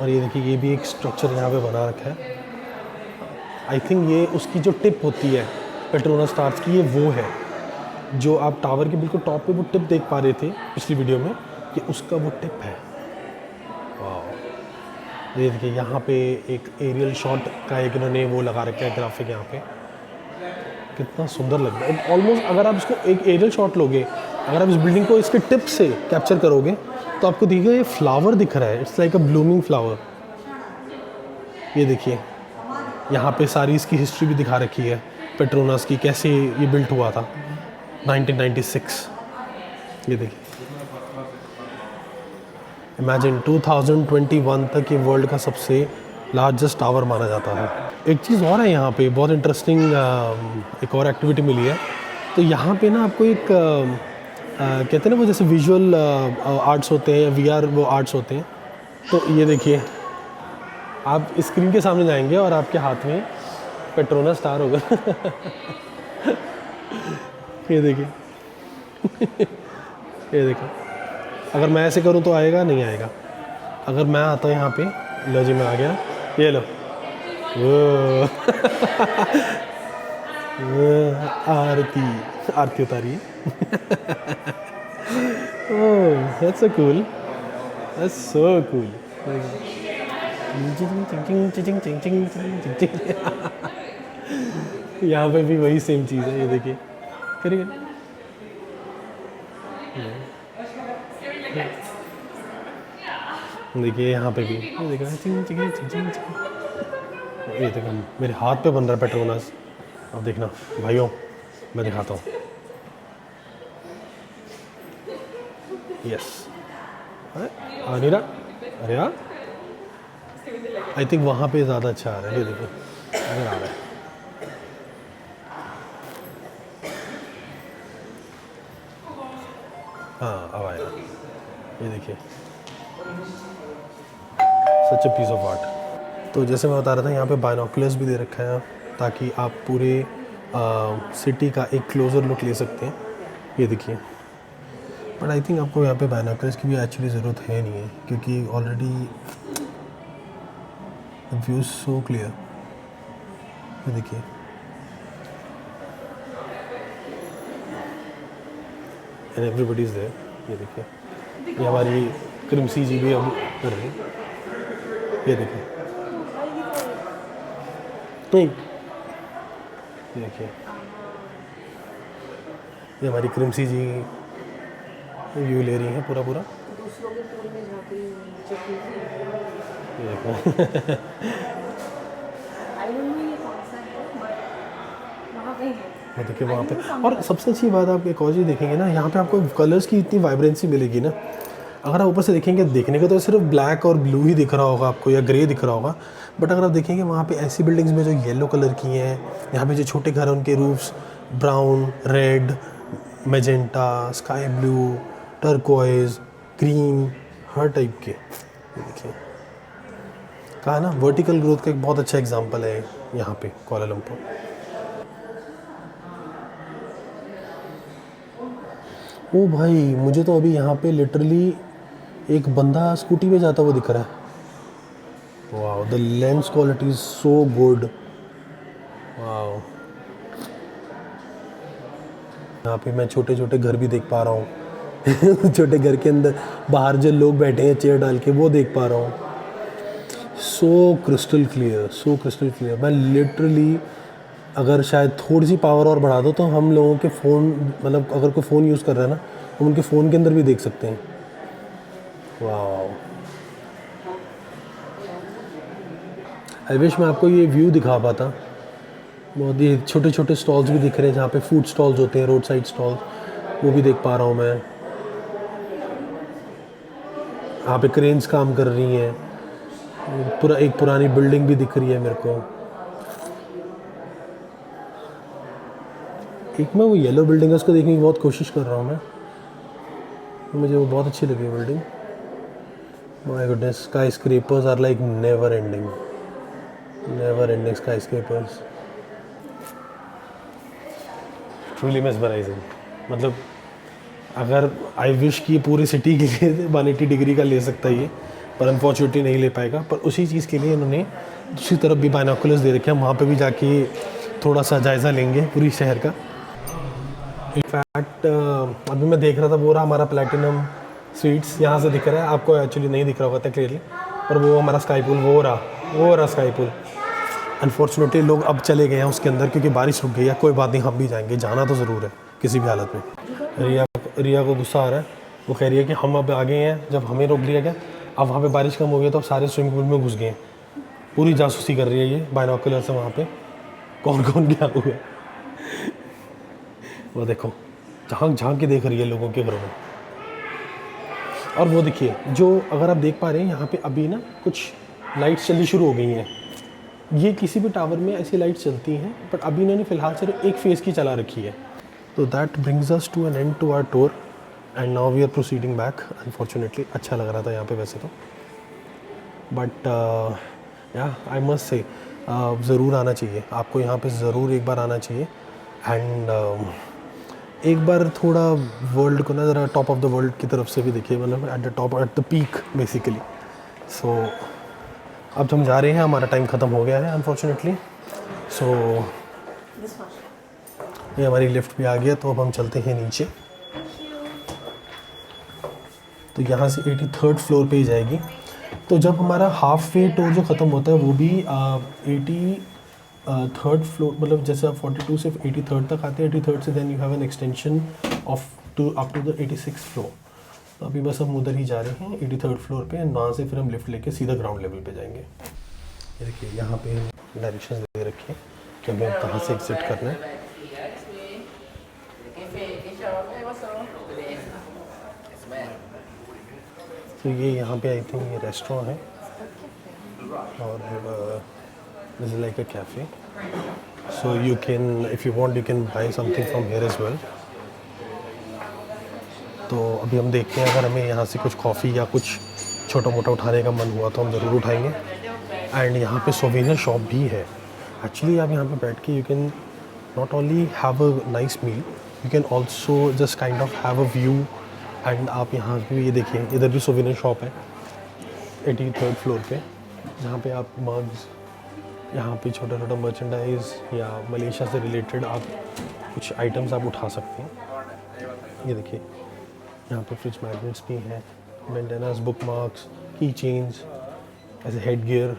और ये देखिए, ये भी एक स्ट्रक्चर यहाँ पे बना रखा है। आई थिंक ये उसकी जो टिप होती है पेट्रोनास टावर्स की, ये वो है जो आप टावर के बिल्कुल टॉप पे वो टिप देख पा रहे थे पिछली वीडियो में, कि उसका वो टिप है। वाह, ये देखिए यहाँ पे एक एरियल शॉट का एक इन्होंने वो लगा रखा है ग्राफिक यहाँ पे, कितना सुंदर लग रहा है। ऑलमोस्ट अगर आप इसको एक एरियल शॉट लोगे, अगर आप इस बिल्डिंग को इसके टिप से कैप्चर करोगे तो आपको देखिएगा ये फ्लावर दिख रहा है। It's like a blooming flower. ये देखिए, यहाँ पे सारी इसकी हिस्ट्री भी दिखा रखी है पेट्रोनास की, कैसे ये बिल्ट हुआ था 1996। ये देखिए, इमेजिन 2021 तक ये वर्ल्ड का सबसे लार्जेस्ट टावर माना जाता है। एक चीज़ और है यहाँ पे बहुत इंटरेस्टिंग, एक और एक्टिविटी मिली है। तो यहाँ पे ना आपको एक कहते हैं ना वो जैसे विजुअल आर्ट्स होते हैं, VR वो आर्ट्स होते हैं। तो ये देखिए, आप स्क्रीन के सामने जाएंगे और आपके हाथ में पेट्रोनास स्टार होगा। ये देखिए, ये देखो, अगर मैं ऐसे करूँ तो आएगा, नहीं आएगा। अगर मैं आता हूँ यहाँ पे, लो जी मैं आ गया, ये लो, आरती उतारी है। ओह, that's so cool, that's so cool। यहाँ पे भी वही सेम चीज़ है। ये देखिए, करिए, देखिए यहाँ पे भी ये देखो, ये देखो मेरे हाथ पे बन रहा है पेट्रोनास। अब देखना भाइयों, मैं दिखाता हूँ। यस, आ नहीं रहा? अरे यार, आई थिंक वहाँ पे ज़्यादा अच्छा आ रहा है। ये देखो अगर आ रहा है, हाँ अब आया। ये देखिए, such a piece of art. तो जैसे मैं बता रहा था, यहाँ पे बाइनोकुलर्स भी दे रखा है ताकि आप पूरे सिटी का एक क्लोज़र लुक ले सकते हैं। ये देखिए, बट आई थिंक आपको यहाँ पे बाइनोकुलर्स की भी एक्चुअली ज़रूरत है नहीं है, क्योंकि ऑलरेडी व्यू सो क्लियर। ये देखिए, एंड एवरीबडी इज़ देयर। ये देखिए, ये हमारी क्रिमसी जी भी अब कर रही है। ये देखिए, नहीं, ये देखिए, ये हमारी क्रिमसी जी व्यू ले रही हैं पूरा पूरा। दूसरों के पूल में झाँक रही हूँ। ये देखो आई डोंट नो ये कौन सा है, बट वहाँ कहीं है। वो देखिए वहाँ पे। और सबसे अच्छी बात आप एक और चीज़ देखेंगे ना, यहाँ पे आपको कलर्स की इतनी वाइब्रेंसी मिलेगी ना। अगर आप ऊपर से देखेंगे, देखने को तो सिर्फ ब्लैक और ब्लू ही दिख रहा होगा आपको, या ग्रे दिख रहा होगा, बट अगर आप देखेंगे वहाँ पे ऐसी बिल्डिंग्स में जो येलो कलर की हैं, यहाँ पे जो छोटे घर हैं उनके roofs brown, red, magenta, sky blue, turquoise, green, हर टाइप के। ये देखिए, कहा ना, वर्टिकल ग्रोथ का एक बहुत अच्छा एग्जांपल है यहाँ पे कुआलालंपुर। ओ भाई, मुझे तो अभी यहाँ पे लिटरली एक बंदा स्कूटी पे जाता हुआ दिख रहा है। Wow, the lens quality is so good. Wow, यहाँ पे मैं छोटे छोटे घर भी देख पा रहा हूँ छोटे घर के अंदर बाहर जो लोग बैठे हैं चेयर डाल के, वो देख पा रहा हूँ। सो क्रिस्टल क्लियर, सो क्रिस्टल क्लियर। मैं लिटरली, अगर शायद थोड़ी सी पावर और बढ़ा दो तो हम लोगों के फ़ोन, मतलब अगर कोई फ़ोन यूज़ कर रहा है ना, हम उनके फ़ोन के अंदर भी देख सकते हैं। वाओ, आई विश मैं आपको ये व्यू दिखा पाता। बहुत ही छोटे छोटे स्टॉल्स भी दिख रहे हैं जहाँ पे फूड स्टॉल्स होते हैं, रोड साइड स्टॉल्स, वो भी देख पा रहा हूँ मैं। यहाँ पे क्रेन्स काम कर रही हैं, पूरा एक पुरानी बिल्डिंग भी दिख रही है मेरे को। एक मैं वो येलो बिल्डिंग है उसको देखने की बहुत कोशिश कर रहा हूँ मैं, मुझे वो बहुत अच्छी लगी building. My goodness, skyscrapers are like never ending skyscrapers, truly mesmerising. मतलब अगर आई विश कि पूरी सिटी के लिए 180 डिग्री का ले सकता ये, पर अनफॉर्चुनेटली नहीं ले पाएगा। पर उसी चीज़ के लिए इन्होंने दूसरी तरफ भी बाइनोकुलर्स दे रखे हैं, वहाँ पे भी जाके थोड़ा सा जायज़ा लेंगे पूरी शहर का। इनफैक्ट अभी मैं देख रहा था, वो रहा हमारा प्लैटिनम स्वीट्स, यहाँ से दिख रहा है आपको, एक्चुअली नहीं दिख रहा होगा क्लियरली, पर वो हमारा स्काई पूल, वो रहा स्काई पूल। अनफॉर्चुनेटली लोग अब चले गए हैं उसके अंदर क्योंकि बारिश रुक गई है। कोई बात नहीं, हम भी जाएंगे, जाना तो ज़रूर है किसी भी हालत में। रिया को गुस्सा आ रहा है, वो कह रही है कि हम अब आ गए हैं, जब हमें रोक लिया गया, अब वहाँ पे बारिश कम हो गई तो अब सारे स्विमिंग पूल में घुस गए हैं। पूरी जासूसी कर रही है ये बाइनोकुलर से, वहाँ पे कौन कौन गया हुआ है वो देखो, झांक के देख रही है लोगों के घरों में। और वो देखिए, जो अगर आप देख पा रहे हैं यहाँ पे अभी ना कुछ लाइट्स चलनी शुरू हो गई हैं। ये किसी भी टावर में ऐसी लाइट्स चलती हैं, बट अभी इन्होंने फ़िलहाल सिर्फ एक फेज़ की चला रखी है। तो that brings us to an end to our tour and now we are proceeding back. Unfortunately अच्छा लग रहा था यहाँ पे वैसे तो, बट या आई मस्ट से ज़रूर आना चाहिए आपको, यहाँ पे ज़रूर एक बार आना चाहिए। एंड एक बार थोड़ा वर्ल्ड को ना ज़रा टॉप ऑफ द वर्ल्ड की तरफ से भी देखिए, मतलब at the top, at the peak basically. So अब हम जा रहे हैं, हमारा टाइम ख़त्म हो गया है अनफॉर्चुनेटली। सो ये हमारी लिफ्ट भी आ गया, तो अब हम चलते हैं नीचे। तो यहाँ से 83rd फ्लोर पे ही जाएगी। तो जब हमारा हाफ वे टूर जो ख़त्म होता है वो भी 83rd फ्लोर, मतलब जैसे आप 42 से 83rd तक आते हैं, 83rd से then you have an extension of two up to the 86th floor. तो अभी बस हम उधर ही जा रहे हैं 83rd फ्लोर पे, एंड वहाँ से फिर हम लिफ्ट लेके सीधा ग्राउंड लेवल पे जाएंगे। ये देखिए, यहाँ पे डायरेक्शंस दे रखे हैं कि हमें कहाँ से एग्जिट करना है। तो ये यहाँ पे आई थिंक ये रेस्टोरेंट है और this is like a cafe, so you can if you want you can buy something from here as well. तो अभी हम देखते हैं, अगर हमें यहाँ से कुछ कॉफ़ी या कुछ छोटा मोटा उठाने का मन हुआ तो हम ज़रूर उठाएंगे। एंड यहाँ पे सोवेनियर शॉप भी है। एक्चुअली आप यहाँ पे बैठ के you can not only have a nice meal, you can also just kind of have a view. And आप यहाँ पे ये देखिए, इधर भी सोवेनियर शॉप है 83rd फ्लोर पे, जहाँ पे आप मग्स, यहाँ पे छोटा छोटा मर्चेंडाइज या मलेशिया से रिलेटेड आप कुछ आइटम्स आप उठा सकते हैं। ये देखिए यहाँ पे फ्रिज मैग्नेट्स भी हैं, बेंडेनास, बुक मार्क्स, की चेन्स, ऐसे head gear.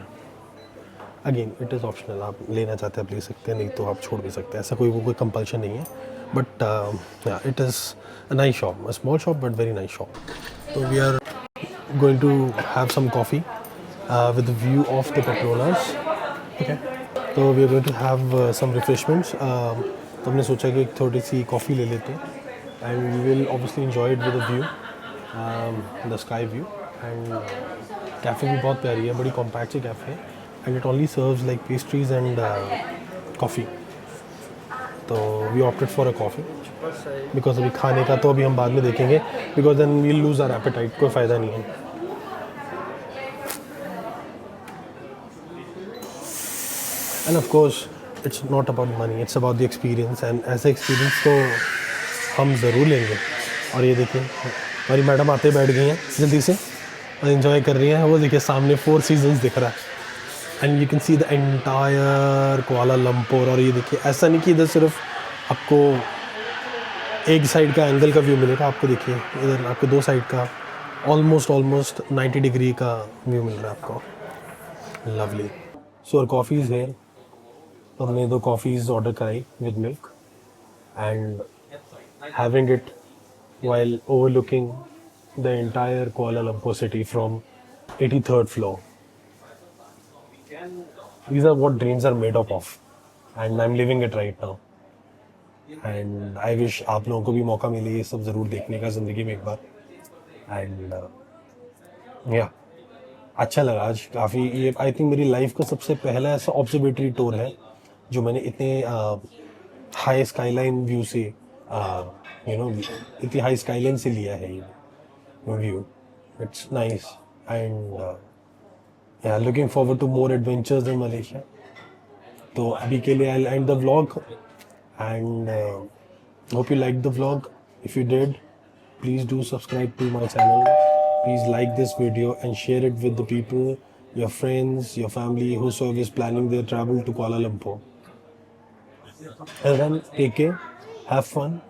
Again it is optional, आप लेना चाहते हैं आप ले सकते हैं, नहीं तो आप छोड़ भी सकते हैं, ऐसा कोई कंपल्शन नहीं है। But it is a nice shop, a small shop but very nice shop. तो we are going to have some coffee with view of the Petronas. Okay, तो we are going to have some refreshments. तो हमने सोचा कि एक थोड़ी सी coffee ले लेते हैं and we will obviously enjoy it with a view, the sky view. And cafe भी बहुत प्यारी है, बड़ी कॉम्पैक्ट सी कैफ़े है and it only serves like pastries and coffee. तो we opted for a coffee because अभी खाने का तो अभी हम बाद में देखेंगे, because then we'll lose our appetite, कोई फ़ायदा नहीं है। And of course it's not about money, it's about the experience, and ऐसा एक्सपीरियंस तो हम ज़रूर लेंगे। और ये देखिए हमारी मैडम आते बैठ गई हैं जल्दी से और इन्जॉय कर रही हैं। वो देखिए सामने 4 सीजन्स दिख रहा है and you can see the entire Kuala Lumpur. और ये देखिए ऐसा नहीं कि इधर सिर्फ आपको एक साइड का एंगल का व्यू मिलेगा, आपको देखिए इधर आपको 2 साइड का ऑलमोस्ट 90 डिग्री का व्यू मिल रहा है आपको। लवली। सो और कॉफ़ीज़ है, तो हमने 2 कॉफ़ीज़ ऑर्डर कराई with milk and having it while overlooking the entire Kuala Lumpur city from 83rd floor. These are what dreams are made up of and I'm living it right now. And I wish आप लोगों को भी मौका मिले ये सब ज़रूर देखने का ज़िंदगी में एक बार। एंड या अच्छा लगा आज काफ़ी। ये आई थिंक मेरी लाइफ का सबसे पहला ऐसा ऑब्जर्वेटरी टूर है जो मैंने इतने हाई स्काईलाइन व्यू से इतनी हाई स्काईलाइन से लिया है ये view. It's nice and yeah looking forward to more adventures in Malaysia. तो अभी के लिए I will end the vlog and hope you like the vlog. If you did, please do subscribe to my channel. Please like this video and share it with the people, your friends, your family, whosoever is planning their travel to Kuala Lumpur. And then take care, have fun,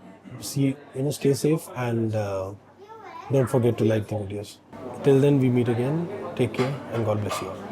stay safe, and don't forget to like the videos. Till then, we meet again. Take care and God bless you all.